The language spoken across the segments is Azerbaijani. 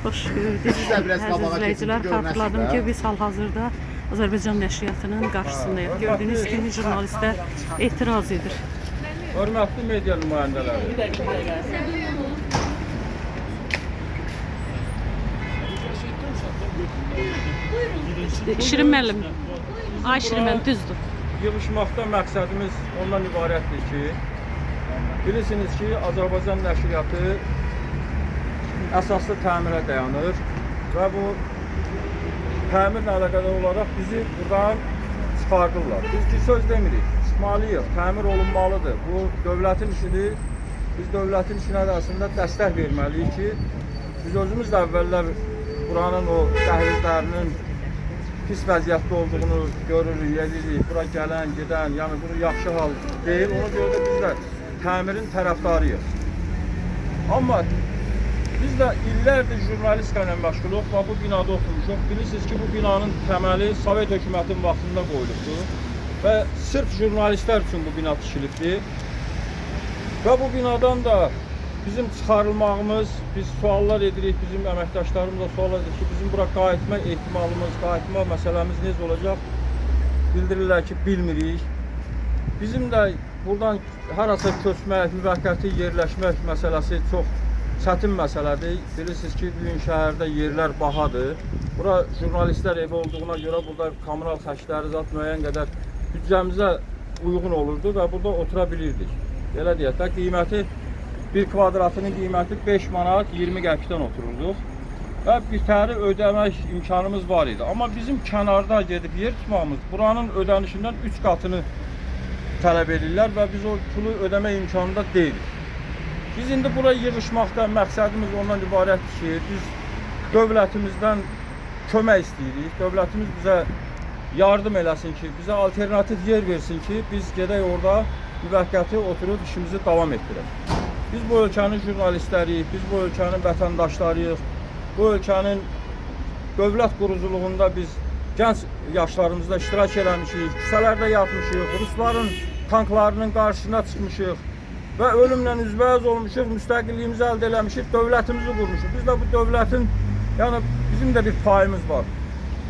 Xoş gördük. Əziz izləyicilər, xatırladım ki, biz hal-hazırda Azərbaycan nəşriyyatının qarşısındayıq. Gördüyünüz kimi jurnalistlər etiraz edir. Hörmətli media nümayəndələri. Şirin müəllim. Ay Şirin müəllim, düzdür. Yığışmaqda məqsədimiz ondan ibarətdir ki, bilirsiniz ki, Azərbaycan nəşriyyatı əsaslı təmirə dayanır və bu təmirlə əlaqədar olaraq bizi buradan çıxardırlar. Biz ki, söz demirik, çıxmalıyıq, təmir olunmalıdır. Bu dövlətin işidir. Biz dövlətin işinə də əslində dəstək verməliyik ki, biz özümüz də əvvəllər buranın o dəhlizlərinin pis vəziyyətdə olduğunu görürük, edirik. Bura gələn, gedən, yəni bunu yaxşı hal deyil. Ona görə də biz də təmirin tərəfdarıyıq. Amma biz də illərdir jurnalistika ilə məşğuluq və bu binada oturmuşuq. Bilirsiniz ki, bu binanın təməli Sovet hökumətinin vaxtında qoyulubdur və sırf jurnalistlər üçün bu bina tikilibdir. Və bu binadan da bizim çıxarılmağımız, biz suallar edirik, bizim əməkdaşlarımız da sual edir ki, bizim bura qayıtma ehtimalımız, qayıtma məsələmiz necə olacaq? Bildirirlər ki, bilmirik. Bizim də buradan harasa köçmək, müvəqqəti yerləşmək məsələsi çox çətin məsələdir. Bilirsiniz ki, bugün şəhərdə yerlər bahadır. Bura jurnalistlər evi olduğuna görə burada kommunal xərcləri zat müəyyən qədər büdcəmizə uyğun olurdu və burada otura bilirdik. Belə deyək də, qiyməti, bir kvadratının qiyməti 5 manat 20 qəpikdən otururduq və bir təri ödəmək imkanımız var idi. Amma bizim kənarda gedib yer tutmağımız buranın ödənişindən 3 qatını tələb edirlər və biz o pulu ödəmə imkanında deyilik. Biz indi buraya yığışmaqda məqsədimiz ondan ibarətdir ki, biz dövlətimizdən kömək istəyirik. Dövlətimiz bizə yardım eləsin ki, bizə alternativ yer versin ki, biz gedək orada müvəqqəti oturub işimizi davam etdirək. Biz bu ölkənin jurnalistləriyik, biz bu ölkənin vətəndaşlarıyıq. Bu ölkənin dövlət quruculuğunda biz gənc yaşlarımızda iştirak eləmişik, küçələrdə yatmışıq, Rusların tanklarının qarşısına çıxmışıq və ölümlə üzbəüz olmuşuq, müstəqilliyimizi əldə eləmişik, dövlətimizi qurmuşuq. Biz də bu dövlətin, yəni bizim də bir payımız var.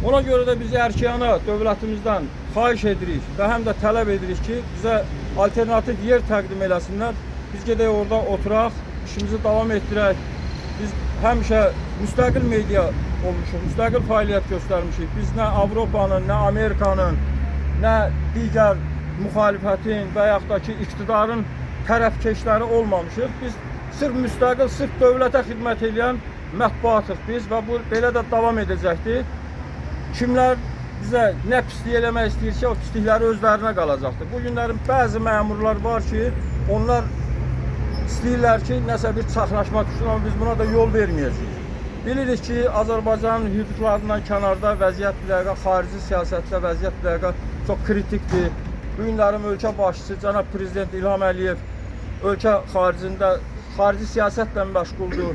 Ona görə də biz Erkiyana dövlətimizdən xahiş edirik və həm də tələb edirik ki, bizə alternativ yer təqdim eləsinlər. Biz gedək orada oturaq, işimizi davam etdirək. Biz həmişə müstəqil media olmuşuq, müstəqil fəaliyyət göstərmişik. Biz nə Avropanın, nə Amerikanın, nə digər müxalifətin və yaxud da ki, iqtidarın tərəfkeşləri olmamışıq. Biz sırf müstəqil, sırf dövlətə xidmət edən mətbuatıq biz və bu belə də davam edəcəkdir. Kimlər bizə nə pislik eləmək istəyirsə, o pislikləri özlərinə qalacaqdır. Bu günlərin bəzi məmurlar var ki, onlar istəyirlər ki, nəsə bir çaxnaşma düşsün, amma biz buna da yol verməyəcəyik. Bilirik ki, Azərbaycanın hüdudlarından kənarda vəziyyət bir dəqiqə, xarici siyasətdə vəziyyət bir dəqiqə çox kritikdir. Bu günlərin ölkə başçısı cənab prezident İlham Əliyev ölkə xaricində, xarici siyasətlə məşğuldur.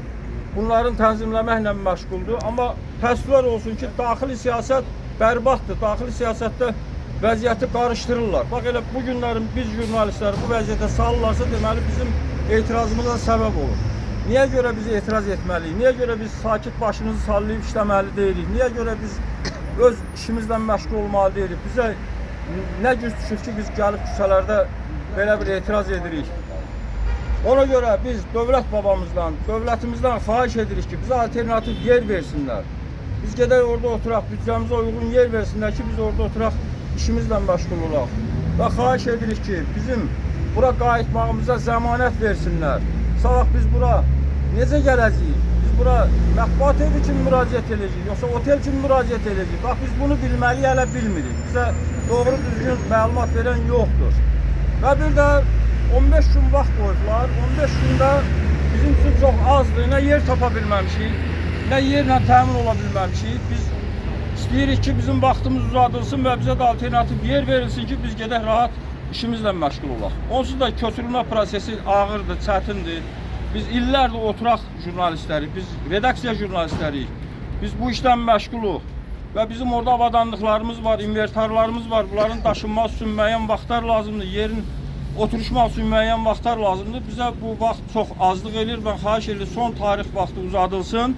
Bunların tənzimləməklə məşğuldur. Amma təəssüflər olsun ki, daxili siyasət bərbaddır. Daxili siyasətdə vəziyyəti qarışdırırlar. Bax, elə bu günlərin biz jurnalistləri bu vəziyyətə salırlarsa, deməli bizim etirazımıza səbəb olur. Niyə görə biz etiraz etməliyik? Niyə görə biz sakit başımızı sallayıb işləməli deyilik? Niyə görə biz öz işimizlə məşğul olmalı deyilik? Bizə nə güc düşür ki, biz gəlib küçələrdə belə bir etiraz edirik. Ona görə biz dövlət babamızdan, dövlətimizdən xahiş edirik ki, bizə alternativ yer versinlər. Biz gedək orada oturaq, büdcəmizə uyğun yer versinlər ki, biz orada oturaq, işimizlə məşğul olaq. Və xahiş edirik ki, bizim bura qayıtmağımıza zəmanət versinlər. Sabah biz bura necə gələcəyik? Biz bura mətbuat evi kimi müraciət edəcəyik, yoxsa otel kimi müraciət edəcəyik? Bax, biz bunu bilməli, hələ bilmirik. Bizə doğru düzgün məlumat verən yoxdur. Və bir də 15 gün vaxt qoydular. 15 gündə bizim üçün çox azdır. Nə yer tapa bilməmişik, nə yerlə təmin ola bilməmişik. Biz istəyirik ki, bizim vaxtımız uzadılsın və bizə də alternativ yer verilsin ki, biz gedək rahat işimizlə məşğul olaq. Onsuz da köçürülmə prosesi ağırdır, çətindir. Biz illərdir oturaq jurnalistləri, biz redaksiya jurnalistləriyik. Biz bu işdən məşğuluq və bizim orada avadanlıqlarımız var, invertarlarımız var. Bunların daşınması üçün müəyyən vaxtlar lazımdır, yerin oturuşmaq üçün müəyyən vaxtlar lazımdır. Bizə bu vaxt çox azlıq edir. Mən xahiş edirəm son tarix vaxtı uzadılsın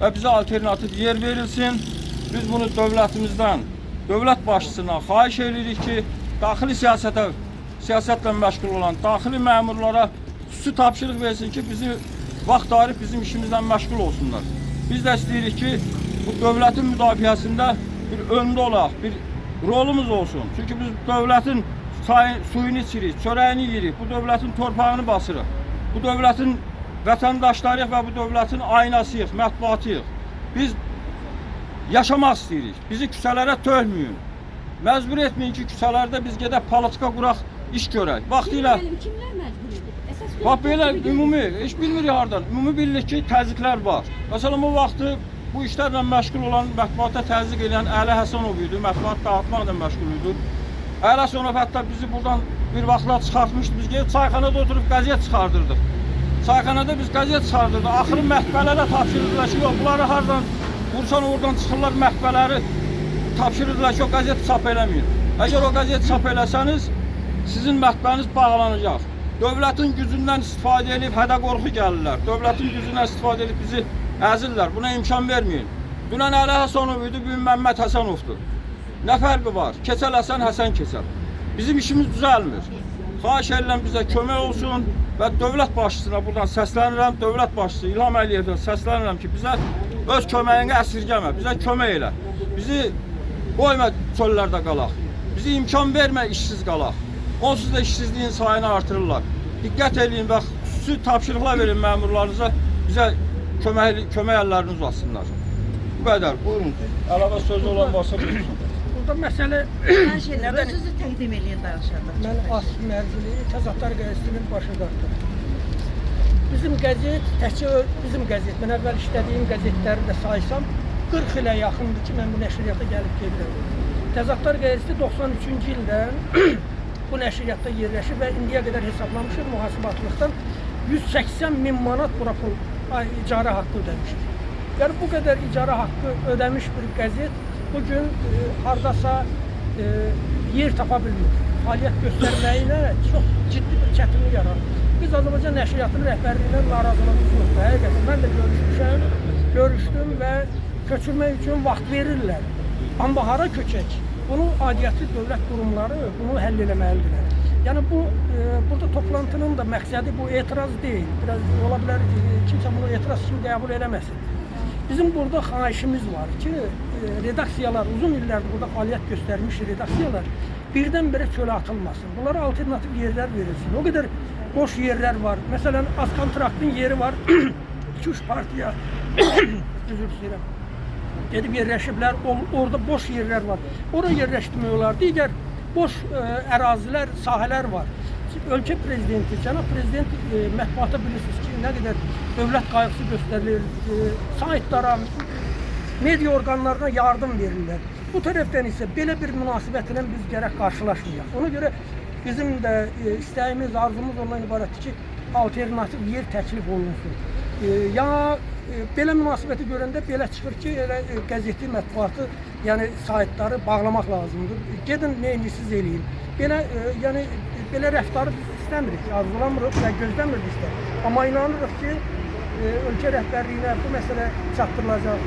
və bizə alternativ yer verilsin. Biz bunu dövlətimizdən, dövlət başçısına xahiş edirik ki, daxili siyasətlə məşğul olan daxili məmurlara xüsusi tapşırıq versin ki, bizi vaxt ayırıb bizim işimizdən məşğul olsunlar. Biz də istəyirik ki, bu dövlətin müdafiəsində bir öndə olaq, bir rolumuz olsun. Çünki biz dövlətin suyunu içirik, çörəyini yeyirik, bu dövlətin torpağını basırıq. Bu dövlətin vətəndaşlarıyıq və bu dövlətin aynasıyıq, mətbuatıyıq. Biz yaşamaq istəyirik. Bizi küçələrə töhməyin. Məcbur etməyin ki, küçələrdə biz gedək politika quraq, iş görək. Vaxtilə kimlər məcbur edir? bax belə ümumi, heç bilmirik hardan. Ümumi bilirik ki, təzyiqlər var. Məsələn, o vaxtı bu işlərlə məşğul olan, mətbuata təzyiq edən Əli Həsənov idi, mətbuat dağıtmaqla məşğul idi. Əli Həsənov hətta bizi buradan bir vaxtlar çıxartmışdı. Biz gedib çayxanada oturub qəzet çıxardırdıq. Çayxanada biz qəzet çıxardırdıq. Axırı məhkəmələrə tapşırırdılar ki, yox, bunları hardan vursan oradan çıxırlar məhkəmələri tapşırırdılar ki, o qəzeti çap eləməyin. Əgər o qəzeti çap eləsəniz, sizin mətbəəniz bağlanacaq. Dövlətin gücündən istifadə edib hədə qorxu gəlirlər. Dövlətin gücündən istifadə edib bizi əzirlər. Buna imkan verməyin. Dünən Əli Həsənov idi, bugün Məmməd Həsənovdur. Nə fərqi var? Keçəl Həsən, Həsən keçəl. Bizim işimiz düzəlmir. Xahiş edirəm bizə kömək olsun və dövlət başçısına buradan səslənirəm. Dövlət başçısı İlham Əliyevə səslənirəm ki, bizə öz köməyini əsirgəmə, bizə kömək elə. Bizi qoyma çöllərdə qalaq. Bizi imkan vermə işsiz qalaq. Onsuz da işsizliyin sayını artırırlar. Diqqət edin və xüsusi tapşırıqlar verin məmurlarınıza, bizə kömək əllərini uzatsınlar. Bu qədər. Buyurun. Əlavə sözü olan varsa buyursun. Burada məsələ Özünüzü təqdim edin danışanda. mən Asım Mərzili Təzadlar qəzetinin başıdır. Bizim qəzet, təkcə bizim qəzet, mən əvvəl işlədiyim qəzetləri də saysam 40 ilə yaxındır ki, mən bu nəşriyyata gəlib gedirəm. Təzadlar qəzeti 93-cü ildən bu nəşriyyatda yerləşir və indiyə qədər hesablamışıq mühasibatlıqdan 180.000 manat bura pul icarə haqqı ödəmişik. Yəni bu qədər icarə haqqı ödəmiş bir qəzet bugün hardasa yer tapa bilmir. Fəaliyyət göstərməyinə çox ciddi bir çətinlik yaradır. Biz Azərbaycan nəşriyyatının rəhbərliyindən narazılığımız yoxdur. Həqiqətən mən də görüşdüm və köçürmək üçün vaxt verirlər. Amma hara köçək? Bunu aidiyyatlı dövlət qurumları bunu həll eləməlidirlər. Yəni bu burada toplantının da məqsədi bu etiraz deyil. Biraz ola bilər kimsə bunu etiraz kimi qəbul eləməsin. Bizim burada xahişimiz var ki, redaksiyalar uzun illərdir burada fəaliyyət göstərmiş redaksiyalar birdən-birə çölə atılmasın. Bunlara alternativ yerlər verilsin. O qədər boş yerlər var. Məsələn, az kontraktın yeri var. 2-3 partiya özür istəyirəm. Gedib yerləşiblər, orada boş yerlər var. Oraya yerləşdirmək olar. Digər boş ərazilər, sahələr var. Ölkə prezidenti, cənab prezident mətbuata bilirsiniz ki, nə qədər dövlət qayğısı göstərilir, saytlara, media orqanlarına yardım verirlər. Bu tərəfdən isə belə bir münasibətlə biz gərək qarşılaşmayaq. Ona görə bizim də istəyimiz, arzumuz ondan ibarətdir ki, alternativ yer təklif olunsun. Ya belə münasibəti görəndə belə çıxır ki, elə qəzeti, mətbuatı, yəni saytları bağlamaq lazımdır. Gedin, neyinisiz eləyin. Belə, yəni belə rəftarı istəmirik, arzulamırıq və gözləmirik də. Amma inanırıq ki, ölkə rəhbərliyinə bu məsələ çatdırılacaq.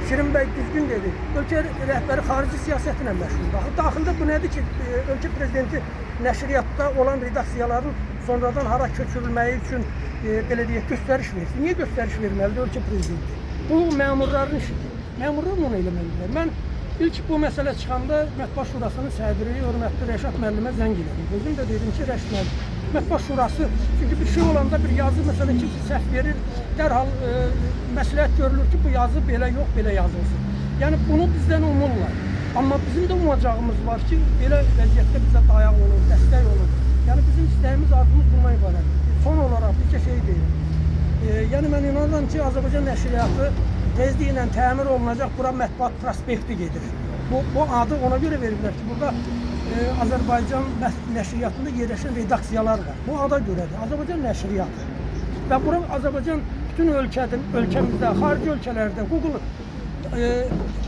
Şirin bəy düzgün dedi, ölkə rəhbəri xarici siyasətlə məşğuldur. Daxildə bu nədir ki, ölkə prezidenti nəşriyyatda olan redaksiyaların sonradan hara köçürülməyi üçün belə deyək, göstəriş versin. Niyə göstəriş verməlidir ölkə prezidenti? Bu məmurların işidir. Məmurlar bunu eləməlidirlər. Mən ilk bu məsələ çıxanda Mətbuat Şurasının sədri, hörmətli Rəşad müəllimə zəng elədim. Özüm də dedim ki, Rəşad müəllim, Mətbuat Şurası, çünki bir şey olanda bir yazı, məsələn, kimsə səhv verir, dərhal məsləhət görülür ki, bu yazı belə yox, belə yazılsın. Yəni, bunu bizdən umurlar. Amma bizim də umacağımız var ki, belə vəziyyətdə bizə dayaq olur, dəstək olur. Yəni, bizim istəyimiz, arzumuz bundan ibarətdir. Son olaraq bir şey deyim. Yəni, mən inanıram ki, Azərbaycan nəşriyyatı tezliklə təmir olunacaq, bura mətbuat prospekti gedir. Bu adı ona görə veriblər ki, burada Azərbaycan nəşriyyatında yerləşən redaksiyalar var. Bu ada görədir, Azərbaycan nəşriyyatı. Və bura Azərbaycan bütün ölkəmizdə, xarici ölkələrdə, Google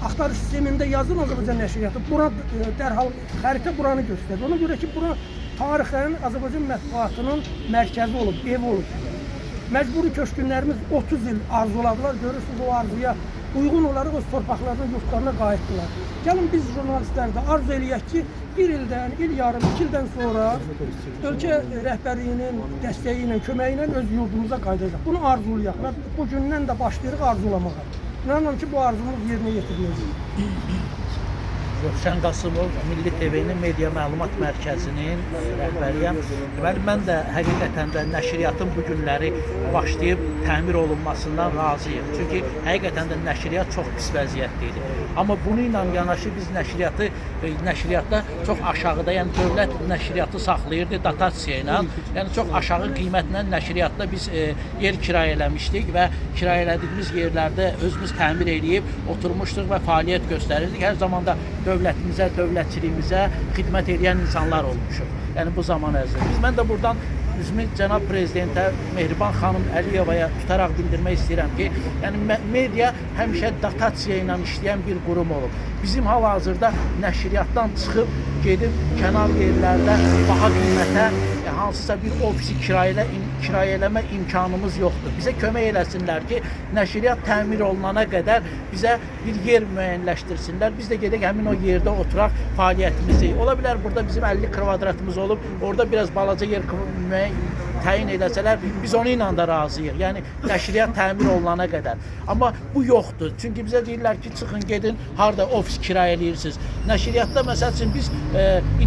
axtarış sistemində yazın Azərbaycan nəşriyyatı. Bura dərhal xəritə buranı göstərir. Ona görə ki, bura tarixən Azərbaycan mətbuatının mərkəzi olub, evi olub. Məcburi köçkünlərimiz 30 il arzuladılar. Görürsünüz o arzuya uyğun olaraq öz torpaqlarına, yurtlarına qayıtdılar. Gəlin biz jurnalistlər də arzu eləyək ki, bir ildən, il yarım, 2 ildən sonra ölkə rəhbərliyinin dəstəyi ilə, köməyi ilə öz yurdumuza qayıdacaq. Bunu arzulayaq və bu gündən də başlayırıq arzulamağa. İnanıram ki, bu arzumuz yerinə yetiriləcək. Rövşən Qasımov, Milli TV-nin Media Məlumat Mərkəzinin rəhbəriyəm. Deməli, mən də həqiqətən də nəşriyyatın bu günləri başlayıb təmir olunmasından razıyım. Çünki həqiqətən də nəşriyyat çox pis vəziyyətdə idi. Amma bunu ilə yanaşı biz nəşriyyatda çox aşağıda, yəni dövlət nəşriyyatı saxlayırdı dotasiya ilə. Yəni çox aşağı qiymətlə nəşriyyatda biz yer kirayə eləmişdik və kirayə elədiyimiz yerlərdə özümüz təmir eləyib oturmuşduq və fəaliyyət göstərirdik. Hər zaman da dövlətimizə, dövlətçiliyimizə xidmət edən insanlar olmuşuq. Yəni bu zaman ərzində. Mən də buradan üzümü cənab prezidentə Mehriban xanım Əliyevaya tutaraq bildirmək istəyirəm ki, yəni media həmişə dotasiya ilə işləyən bir qurum olub. Bizim hal-hazırda nəşriyyatdan çıxıb gedib kənar yerlərdə baha qiymətə hansısa bir ofisi kirayə eləmə imkanımız yoxdur. Bizə kömək eləsinlər ki, nəşriyyat təmir olunana qədər bizə bir yer müəyyənləşdirsinlər. Biz də gedək həmin o yerdə oturaq fəaliyyətimizi. Ola bilər burada bizim 50 kvadratımız olub, orada biraz balaca yer təyin eləsələr, biz onu ilə də razıyıq. Yəni, nəşriyyat təmir olunana qədər. Amma bu yoxdur. Çünki bizə deyirlər ki, çıxın, gedin, harada ofis kirayə eləyirsiniz. Nəşriyyatda, məsəl üçün, biz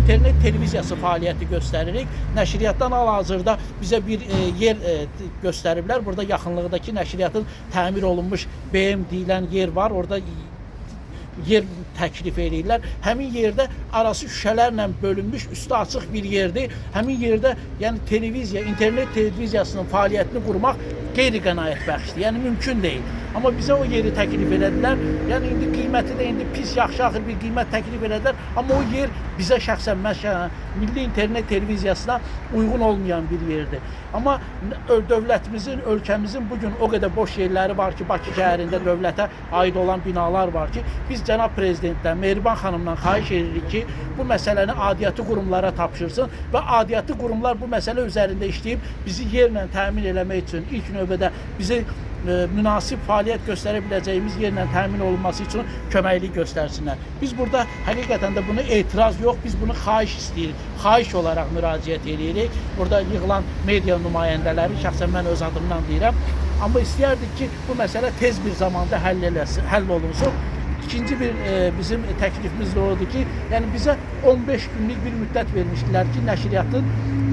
internet televiziyası fəaliyyəti göstəririk. Nəşriyyatdan hal-hazırda bizə bir yer göstəriblər. Burada yaxınlıqdakı nəşriyyatın təmir olunmuş BM deyilən yer var. Orada yer təklif edirlər. Həmin yerdə arası şüşələrlə bölünmüş, üstü açıq bir yerdir. Həmin yerdə yəni televiziya, internet televiziyasının fəaliyyətini qurmaq qeyri-qənaət bəxşdir. Yəni mümkün deyil. Amma bizə o yeri təklif elədilər. Yəni indi qiyməti də indi pis, yaxşı bir qiymət təklif elədilər. Amma o yer bizə şəxsən Milli internet televiziyasına uyğun olmayan bir yerdir. Amma dövlətimizin, ölkəmizin bugün o qədər boş yerləri var ki, Bakı şəhərində dövlətə aid olan binalar var ki, biz cənab prezidentdən, Mehriban xanımdan xahiş edirik ki, bu məsələni aidiyyatı qurumlara tapşırsın və aidiyyatı qurumlar bu məsələ üzərində işləyib bizi yerlə təmin eləmək üçün ilk növbədə bizi münasib fəaliyyət göstərə biləcəyimiz yerlə təmin olunması üçün köməklik göstərsinlər. Biz burada həqiqətən də bunu etiraz yox, biz bunu xahiş istəyirik. Xahiş olaraq müraciət edirik. Burada yığılan media nümayəndələri, şəxsən mən öz adımdan deyirəm. Amma istəyərdik ki, bu məsələ tez bir zamanda həll olunsun. İkinci bir bizim təklifimiz də oldu ki, yəni bizə 15 günlük bir müddət vermişdilər ki, nəşriyyatın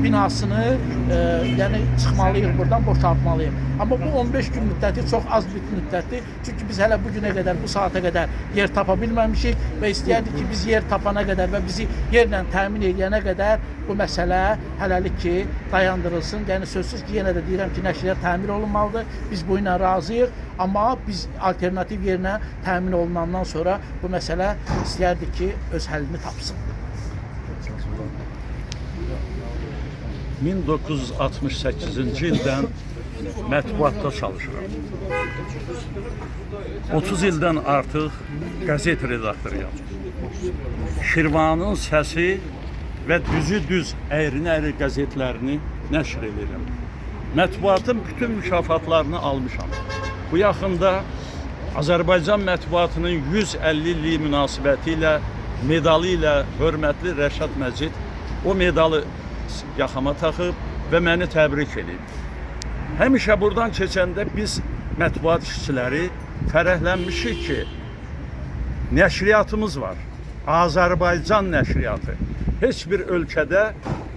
binasını yəni çıxmalıyıq buradan, boşaltmalıyıq. Amma bu 15 gün müddəti çox az bir müddətdir. Çünki biz hələ bu günə qədər, bu saata qədər yer tapa bilməmişik və istəyərdik ki, biz yer tapana qədər və bizi yerlə təmin edənə qədər bu məsələ hələlik ki, dayandırılsın. Yəni sözsüz ki, yenə də deyirəm ki, nəşriyyat təmir olunmalıdır. Biz bu ilə razıyıq. Amma biz alternativ yerinə təmin olunandan sonra bu məsələ istəyərdik ki, öz həllini tapsın. 1968-ci ildən mətbuatda çalışıram. 30 ildən artıq qəzet redaktoruyam. Şirvanın səsi və düzü düz əyri-əyri qəzetlərini nəşr edirəm. Mətbuatın bütün mükafatlarını almışam. Bu yaxında Azərbaycan mətbuatının 150 illiyi münasibəti ilə medalı ilə hörmətli Rəşad Məcid o medalı yaxama taxıb və məni təbrik edib. Həmişə buradan keçəndə biz mətbuat işçiləri fərəhlənmişik ki, nəşriyyatımız var. Azərbaycan nəşriyyatı. Heç bir ölkədə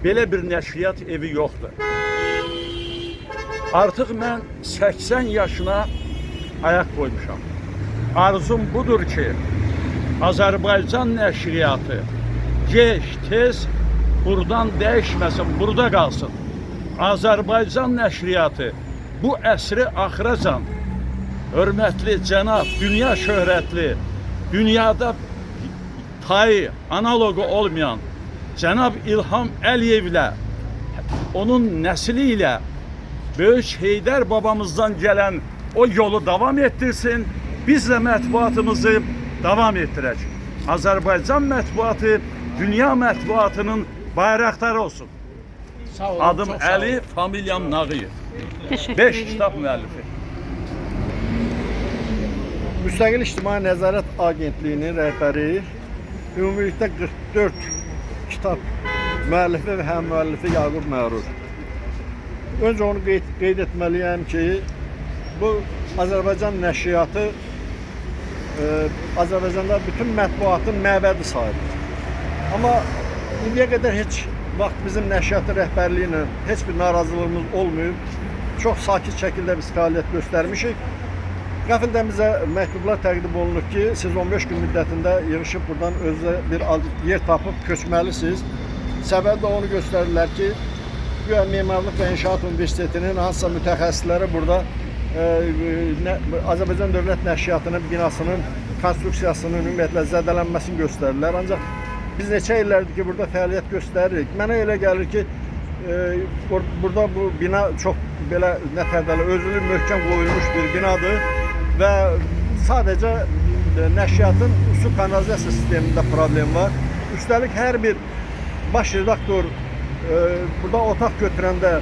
belə bir nəşriyyat evi yoxdur. Artıq mən 80 yaşına ayaq qoymuşam. Arzum budur ki, Azərbaycan nəşriyyatı gec, tez buradan dəyişməsin, burada qalsın. Azərbaycan nəşriyyatı bu əsri axıracan hörmətli cənab, dünya şöhrətli, dünyada tayı, analogu olmayan cənab İlham Əliyev ilə, onun nəsli ilə Böyük Heydər babamızdan gələn o yolu davam etdirsin, biz də mətbuatımızı davam etdirək. Azərbaycan mətbuatı dünya mətbuatının bayraqları olsun. Sağ olun. Adım çox sağ olun. Əli, familiyam Nağıyev. Teşekkür 5 ederim. kitab müəllifi. Müstəqil İctimai Nəzarət Agentliyinin rəhbəri, ümumilikdə 44 kitab müəllifi və həm müəllifi Yaqub Məruz. Öncə onu qeyd etməliyəm ki, bu Azərbaycan nəşriyyatı Azərbaycanda bütün mətbuatın məbədi sayılır. Amma indiyə qədər heç vaxt bizim nəşriyyatı rəhbərliyi ilə heç bir narazılığımız olmayıb. Çox sakit şəkildə biz fəaliyyət göstərmişik. Qəfildən bizə məktublar təqdim olunur ki, siz 15 gün müddətində yığışıb buradan özünüzə bir yer tapıb köçməlisiniz. Səbəbi də onu göstərirlər ki, güya Memarlıq və İnşaat Universitetinin hansısa mütəxəssisləri burada Azərbaycan Dövlət Nəşriyyatının binasının konstruksiyasının ümumiyyətlə zədələnməsini göstərirlər. Ancaq biz neçə illərdir ki, burada fəaliyyət göstəririk. Mənə elə gəlir ki, burada bu bina çox belə nətərdə özünü möhkəm qoyulmuş bir binadır və sadəcə nəşriyyatın su kanalizasiya sistemində problem var. Üstəlik hər bir baş redaktor burada otaq götürəndə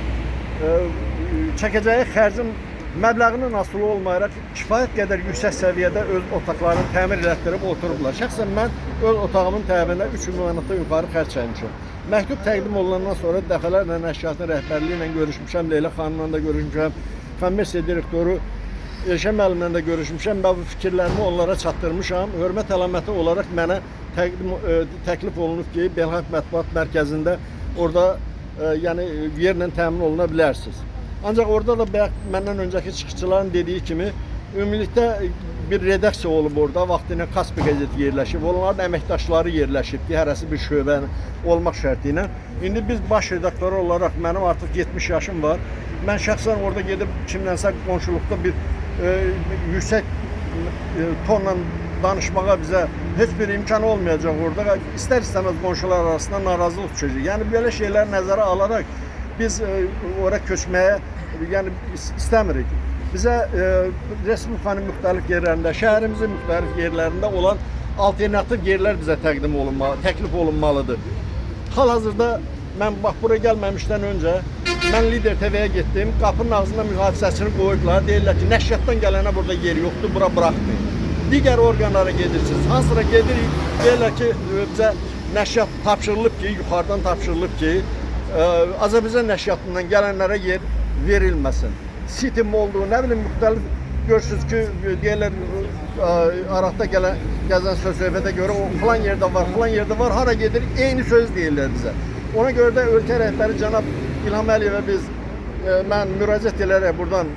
çəkəcəyi xərcin məbləğinin asılı olmayaraq kifayət qədər yüksək səviyyədə öz otaqlarını təmir elətdirib oturublar. Şəxsən mən öz otağımın təmirinə 3 miljondan yuxarı xərc çəkmişəm. Məktub təqdim olunandan sonra dəfələrlə nəşriyyatın rəhbərliyi ilə görüşmüşəm, Leyla xanımla da görüşmüşəm, kommersiya direktoru Elşən müəllimlə də görüşmüşəm və bu fikirlərimi onlara çatdırmışam. Hörmət əlaməti olaraq mənə təklif olunub ki, Beynəlxalq Mətbuat Mərkəzində orada yəni yerlə təmin oluna bilərsiniz. Ancaq orada da məndən öncəki çıxışçıların dediyi kimi ümumilikdə bir redaksiya olub orada, vaxtıyla Kaspi qəzeti yerləşib, onların əməkdaşları yerləşibdi, hərəsi bir şöbənin olmaq şərti ilə. İndi biz baş redaktoru olaraq mənim artıq 70 yaşım var. Mən şəxsən orada gedib kimlənsə qonşuluqda bir yüksək tonla danışmağa bizə heç bir imkan olmayacaq orada. İstər-istəməz qonşular arasında narazılıq düşəcək. Yəni belə şeyləri nəzərə alaraq biz ora köçməyə istəmirik. Bizə Respublikanın müxtəlif yerlərində, şəhərimizin müxtəlif yerlərində olan alternativ yerlər bizə təklif olunmalıdır. Hal-hazırda mən bax buraya gəlməmişdən öncə mən Lider TV-yə getdim. Qapının ağzında mühafizəçini qoyublar. Deyirlər ki, nəşriyyatdan gələnə burada yer yoxdur, bura buraxmayın. Digər orqanlara gedirsiniz. Hansıra gedirik, deyirlər ki, bizə nəşriyyat tapşırılıb ki, yuxarıdan tapşırılıb ki, Azərbaycan nəşriyyatından gələnlərə yer verilməsin. Sitim olduğu, nə bilim, müxtəlif görürsünüz ki, deyirlər, Araqda gəzən söz-söhbətə görə filan yerdə var, hara gedir, eyni söz deyirlər bizə. Ona görə də ölkə rəhbəri cənab İlham Əliyevə mən müraciət edərək buradan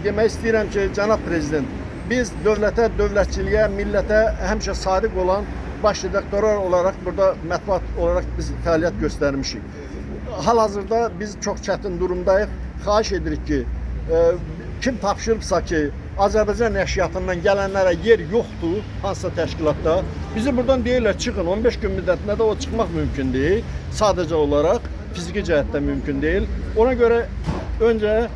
demək istəyirəm ki, cənab prezident, biz dövlətə, dövlətçiliyə, millətə həmişə sadiq olan baş redaktorlar olaraq burada mətbuat olaraq biz fəaliyyət göstərmişik. Hal-hazırda biz çox çətin durumdayıq. Xahiş edirik ki, kim tapşırıbsa ki, Azərbaycan nəşriyyatından gələnlərə yer yoxdur hansısa təşkilatda, bizi buradan deyirlər çıxın, 15 gün müddətində də o çıxmaq mümkün deyil, sadəcə olaraq fiziki cəhətdə mümkün deyil. Ona görə öncə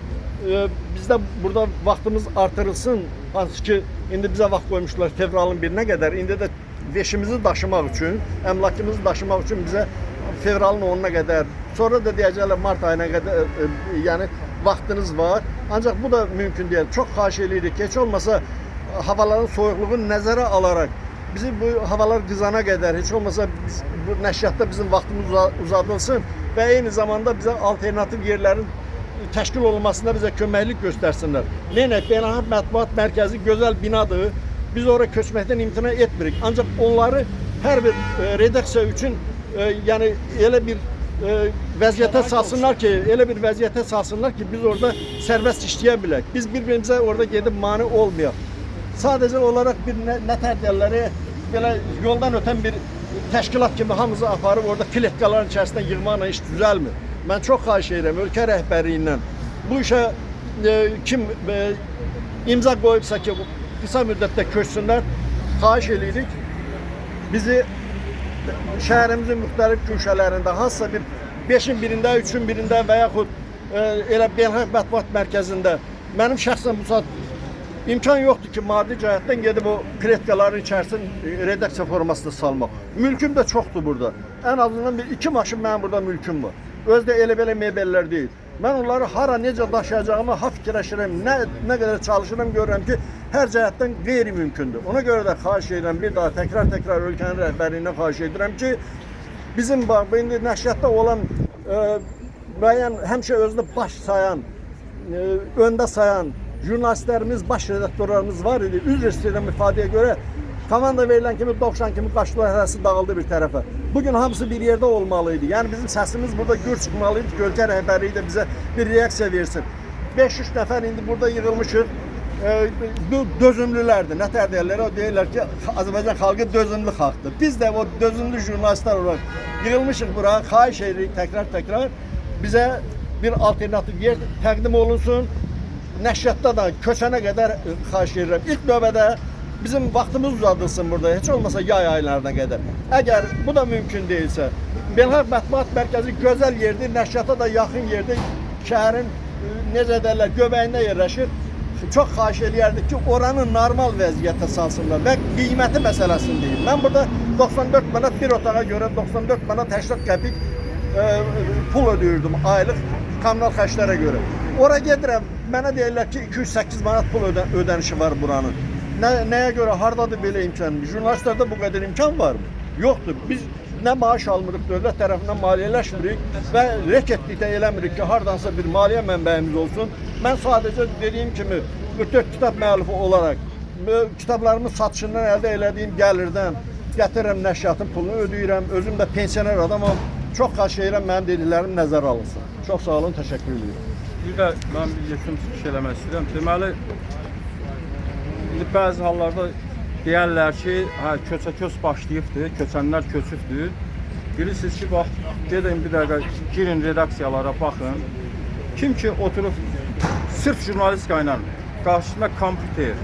bizdə burada vaxtımız artırılsın, hansı ki, indi bizə vaxt qoymuşlar fevralın 1-nə qədər, indi də veşimizi daşımaq üçün, əmlakımızı daşımaq üçün bizə fevralın 10-na qədər, sonra da deyəcəklər mart ayına qədər, yəni vaxtınız var. Ancaq bu da mümkün deyil. Çox xahiş edirik ki, heç olmasa havaların soyuqluğunu nəzərə alaraq, bizi bu havalar qızana qədər, heç olmasa bu nəşriyyatda bizim vaxtımız uzadılsın və eyni zamanda bizə alternativ yerlərin təşkil olunmasında bizə köməklik göstərsinlər. Beynəlxalq Mətbuat Mərkəzi gözəl binadır. Biz oraya köçməkdən imtina etmirik. Ancaq onları hər bir redaksiya üçün yəni elə bir vəziyyətə salsınlar ki, biz orada sərbəst işləyə bilək. Biz bir-birimizə orada gedib mane olmayaq. Sadəcə olaraq bir nətərlərləri belə yoldan ötən bir təşkilat kimi hamımızı aparıb orada kletkaların içərisində yığmaqla iş düzəlmir. Mən çox xahiş edirəm ölkə rəhbərliyindən bu işə kim imza qoyubsa ki, qısa müddətdə köçsünlər, xahiş edirik. Bizi şəhərimizin müxtəlif köşələrində hansısa bir 5-in birində, 3-ün birində və yaxud elə Beynəlxalq Mətbuat Mərkəzində mənim şəxsən bu saat imkan yoxdur ki, maddi cəhətdən gedib o kletkaların içərisini redaksiya formasında salmaq. Mülküm də çoxdur burada. Ən azından bir 2 maşın mənim burada mülküm var. Özdə elə-belə mebellər deyil. Mən onları hara necə daşıyacağımı ha fikirləşirəm, nə qədər çalışıram, görürəm ki, hər cəhətdən qeyri-mümkündür. Ona görə də xahiş edirəm, bir daha təkrar ölkənin rəhbərliyinə xahiş edirəm ki, bizim indi nəşriyyatda olan müəyyən həmişə özünü baş sayan, öndə sayan jurnalistlərimiz, baş redaktorlarımız var idi. Üzr istəyirəm ifadəyə görə. Komanda verilən kimi 90 kimi qaçdılar, hərəsi dağıldı bir tərəfə. Bugün hamısı bir yerdə olmalıydı. Yəni bizim səsimiz burada gür çıxmalıydı ki, ölkə rəhbərliyi də bizə bir reaksiya versin. 5-3 nəfər indi burada yığılmışıq. Dözümlülərdir. Nə tər deyirlər? O deyirlər ki, Azərbaycan xalqı dözümlü xalqdır. Biz də o dözümlü jurnalistlər olaraq yığılmışıq bura. Xahiş edirik təkrar bizə bir alternativ yer təqdim olunsun. Nəşriyyatda da köçənə qədər xahiş edirəm. İlk növbədə bizim vaxtımız uzadılsın burada, heç olmasa yay aylarına qədər. Əgər bu da mümkün deyilsə, Beynəlxalq Mətbuat Mərkəzi gözəl yerdir, nəşriyyata da yaxın yerdir, şəhərin necə deyirlər, göbəyində yerləşir. Çox xahiş eləyərdik ki, oranı normal vəziyyətə salsınlar və qiyməti məsələsini deyim. Mən burada 94 manat bir otağa görə 94 manat 80 qəpik pul ödəyirdim aylıq kommunal xərclərə görə. Ora gedirəm, mənə deyirlər ki, 208 manat pul ödənişi var buranın. Nəyə görə, hardadır belə imkan? Jurnalistlərdə bu qədər imkan varmı? Yoxdur. Biz nə maaş almırıq, dövlət tərəfindən maliyyələşmirik və reketlikdə eləmirik ki, hardansa bir maliyyə mənbəyimiz olsun. Mən sadəcə dediyim kimi 44 kitab müəllifi olaraq kitablarımın satışından əldə elədiyim gəlirdən gətirirəm, nəşriyyatın pulunu ödəyirəm. Özüm də pensioner adamam. Çox xahiş edirəm, mənim dediklərim nəzərə alınsın. Çox sağ olun, təşəkkür edirəm. Bir də mən bir yekun çıxış eləmək istəyirəm. Deməli, bəzi hallarda deyərlər ki, köçə-köç başlayıbdır, köçənlər köçübdür. Bilirsiniz ki, bax, gedin bir dəqiqə, girin redaksiyalara, baxın. Kim ki oturub sırf jurnalistika ilə, qarşısında kompüter,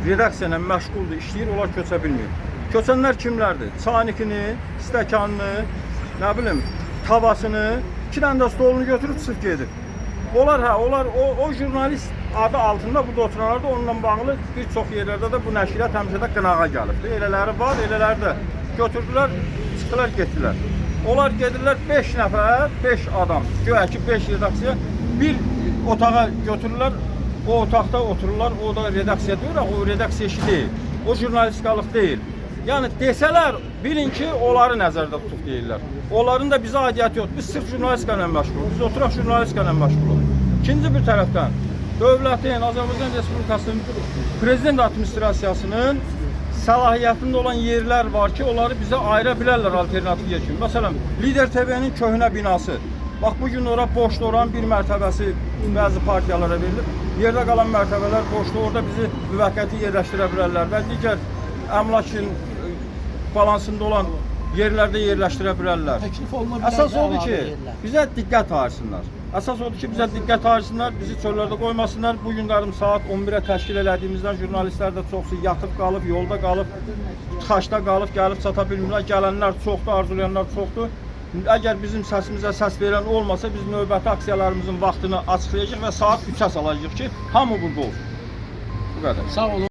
redaksiya ilə məşğuldur, işləyir, onlar köçə bilmir. Köçənlər kimlərdir? Çaynikini, stəkanını, nə bilim, tavasını, 2 dənə də stolunu götürüb sırf gedir. Onlar o jurnalist adı altında burada oturanlar da onunla bağlı bir çox yerlərdə də bu nəşriyyat həmişə də qınağa gəlibdir. Elələri var, elələri də götürdülər, çıxdılar, getdilər. Onlar gedirlər 5 nəfər, 5 adam, güya ki 5 redaksiya bir otağa götürürlər, o otaqda otururlar, o da redaksiya deyir, o redaksiya işi deyil, o jurnalistikalıq deyil. Yəni desələr, bilin ki, onları nəzərdə tutub deyirlər. Onların da bizə aidiyyəti yoxdur. Biz sırf jurnalistika ilə məşğuluq. Biz oturaq jurnalistika ilə məşğuluq. İkinci bir tərəfdən, dövlətin, Azərbaycan Respublikasının prezident administrasiyasının səlahiyyətində olan yerlər var ki, onları bizə ayıra bilərlər alternativ yer kimi. Məsələn, Lider TV-nin köhnə binası. Bax, bugün ora boşda oranın bir mərtəbəsi bəzi partiyalara verilir. Yerdə qalan mərtəbələr boşda, orada bizi müvəqqəti yerləşdirə bilərlər və digər əmlakın balansında olan yerlərdə yerləşdirə bilərlər. Əsas odur ki, bizə diqqət ayırsınlar. Əsas odur ki, bizə diqqət ayırsınlar, bizi çöllərdə qoymasınlar. Bu günlərim saat 11-ə təşkil elədiyimizdən jurnalistlər də çoxsu yatıb qalıb, yolda qalıb, tıxaçda qalıb, gəlib çata bilmirlər. Gələnlər çoxdur, arzulayanlar çoxdur. Əgər bizim səsimizə səs verən olmasa, biz növbəti aksiyalarımızın vaxtını açıqlayacaq və saat 3-ə salacaq ki, hamı burada olsun. Bu qədər. Sağ olun.